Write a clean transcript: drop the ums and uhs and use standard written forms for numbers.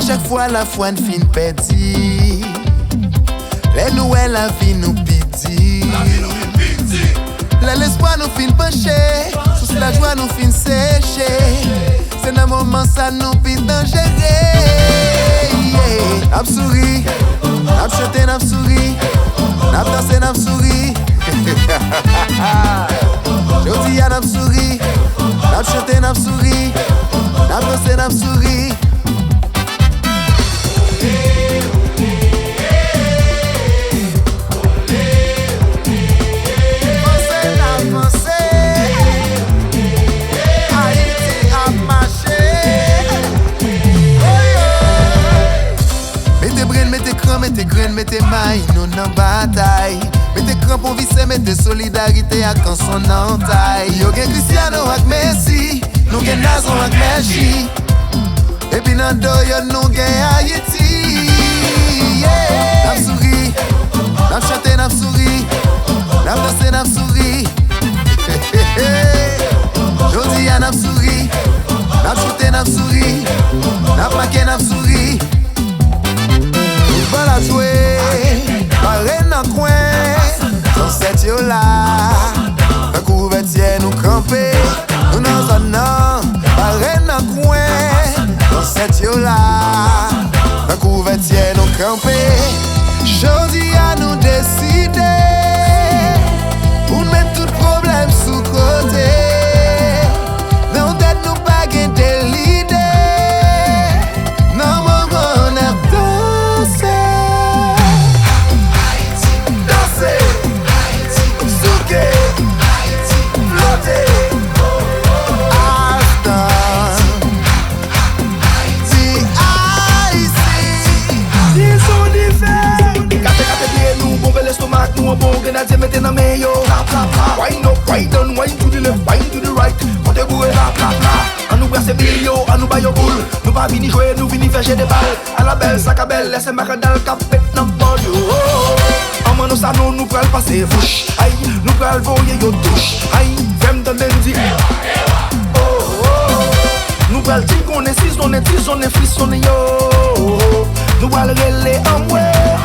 chaque fois la foi ne fin perdue. Les nouvelles la vie nous piti. L'espoir nous fin pencher. Sous la joie nous fin sécher. C'est dans moment ça nous pis dangereux. N'ap souri, n'ap chanté, n'ap souri, n'ap dansé, n'ap souri. Jodi a n'ap souri, n'ap chanté, n'ap souri, n'ap dansé, n'ap souri. Mettez graines, mettez mailles, nous n'en bataille. Mettez crampons vissés, mettez solidarité à quand son entaille. Yo gen Cristiano ak Messi, nous gen Nazon ak Messi. Et puis nan do yo nous gen Haïti. N'ap souri, n'ap chanté, n'ap souri, n'ap dansé, n'ap souri. Jodi a n'ap souri, n'ap chanté, n'ap souri, n'ap maqué, n'ap souri. Pas la jouer, paré dans coin, dans cette yo là, un couvertier nous camper, nous dans un an, paré dans coin, dans cette yo là, un couvertier nous camper. Jodi à nous décider, pour mettre tout problème sous côté, dans tête nous pas guetter l'idée, non mon bonheur. Nous un bon grenadier mettez dans mes yo. Wind up, wind down, wind to the left, wind to the right. Côté bourré la pla pla. A nous brasse bilio, a nous baille au boule. Nous pas vini jouer, nous vini faire des balles. À la belle, sac à belle, laissez ma cadale capet dans bord yo. En main nous ça nous pral passer fouche. Aïe, nous pral voyer yo touche. Aïe, femme de lundi. Nous pral dire qu'on est 6, on est 10, on est fils, on est yo. Nous pral relais en ouais.